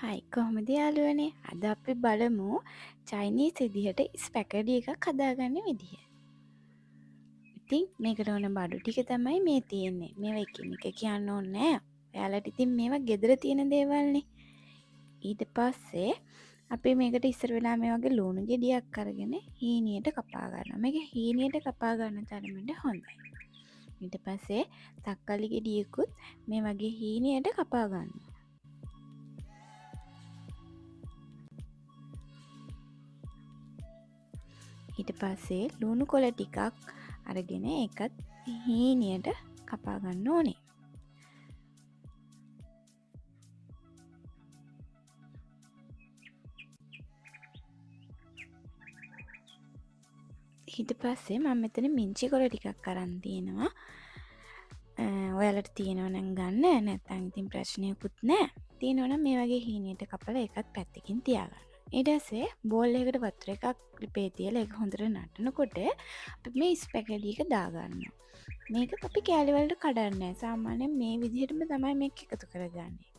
හයි කොහොමද යාළුවනේ අද අපි බලමු චයිනීස් විදිහට ස්පැකඩි එකක් හදාගන්න විදිහ. ඉතින් මේකට ඕන බඩු ටික තමයි මේ තියෙන්නේ. මේවා එකින් එක කියන්න ඕනේ නෑ. ඔයාලට ඉතින් මේවා ගෙදර තියෙන දේවල්නේ. ඊට පස්සේ අපි මේකට ඉස්සර වෙලා මේ වගේ ලුණු ගෙඩියක් අරගෙන හීනියට කපා ගන්නවා. මේක හීනියට කපා ගන්න තරමට හොඳයි. ඊට පස්සේ තක්කාලි ගෙඩියකුත් මේ වගේ හීනියට කපා ගන්නවා. ඊට පස්සේ ලුණු කොළ ටිකක් අරගෙන ඒකත් හීනියට කපා ගන්න ඕනේ. ඊට පස්සේ මම මෙතන මිංචි කොළ ටිකක් අරන් තියෙනවා. ඔයාලට තියෙනවා නම් ගන්න, නැත්නම් ඉතින් ප්‍රශ්නයක්වත් නැහැ. තියෙනවා නම් මේ වගේ හීනියට කපලා ඒකත් පැත්තකින් තියාගන්න. ඊට පස්සේ බෝල් එකකට වතුර එකක් ලිපේ තියලා ඒක හොඳට නටනකොට අපි මේ ස්පැගටි එක දාගන්නවා. මේක අපි කෑලි වලට කඩන්නේ නැහැ. සාමාන්‍යයෙන් මේ විදිහටම තමයි මේක එකතු කරගන්නේ.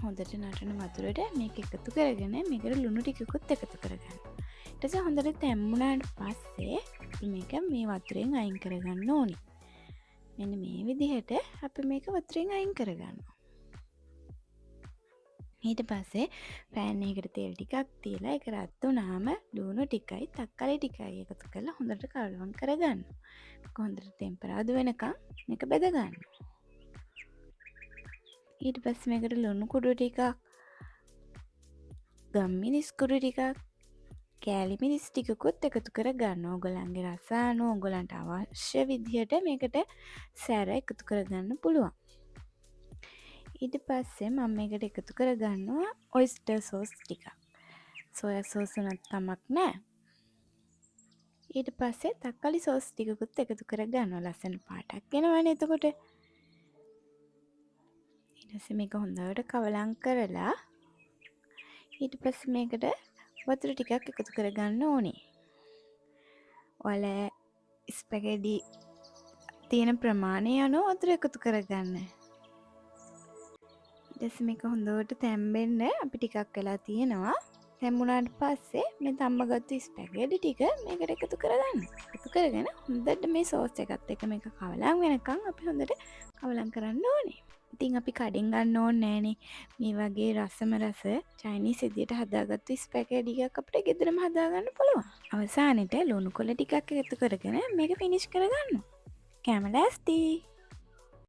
හොඳට නටන වතුරට මේක එකතු කරගෙන මේකට ලුණු ටිකකුත් එකතු කරගන්න. ඊට පස්සේ හොඳට තැම්බුණාට පස්සේ මේක මේ වතුරෙන් අයින් කරගන්න ඕනේ. මෙන්න මේ විදිහට අපි මේක වතුරෙන් අයින් කරගන්නවා. ඊට පස්සේ පෑන් එකකට තෙල් ටිකක් තියලා ඒක රත් වුණාම ලුණු ටිකයි තක්කාලි ටිකයි එකතු කරලා හොඳට කලවම් කරගන්න. හොඳට ටෙම්පරාදු වෙනකන් මේක බෙද ගන්න. ඊට පස්සේ මේකට ලුණු කුඩු ටිකක්, ගම්මිරිස් කුඩු ටිකක්, කෑලි මිරිස් ටිකකුත් එකතු කරගන්න. ඕගොල්ලන්ගේ රස අනුව ඕගොල්ලන්ට අවශ්‍ය විදිහට මේකට සැර එකතු කරගන්න පුළුවන්. ඊට පස්සේ මම මේකට එකතු කරගන්නවා ඔයිස්ටර් සෝස් ටිකක්. සෝයා සෝස් උනත් කමක් නැහැ. ඊට පස්සේ තක්කාලි සෝස් ටිකකුත් එකතු කරගන්නවා. ලස්සන පාටක් එනවනේ එතකොට. ඊට පස්සේ මේක හොඳට කවලම් කරලා ඊට පස්සේ මේකට වතුර ටිකක් එකතු කරගන්න ඕනේ. ඔයාලා ස්පැගටි තියෙන ප්‍රමාණය අනුව වතුර එකතු කරගන්න. ඊට මේක හොඳට තැම්බෙන්න අපි ටිකක් වෙලා තියෙනවා. තැම්බුණාට පස්සේ මේ තම්බගත්තු ස්පැගටි ටික මේකට එකතු කරගන්න. එකතු කරගෙන හොඳට මේ සෝස් එකත් එක්ක මේක කවලම් වෙනකන් අපි හොඳට කවලම් කරන්න ඕනේ. ඉතින් අපි කඩෙන් ගන්න ඕනේ නෑනේ. මේ වගේ රසම රස චයිනීස් විදියට හදාගත්තු ස්පැගටි එකක් අපිට ගෙදරම හදාගන්න පුළුවන්. අවසානෙට ලුණු කොළ ටිකක් එකතු කරගෙන මේක ෆිනිෂ් කරගන්නවා. කෑම ලෑස්ති.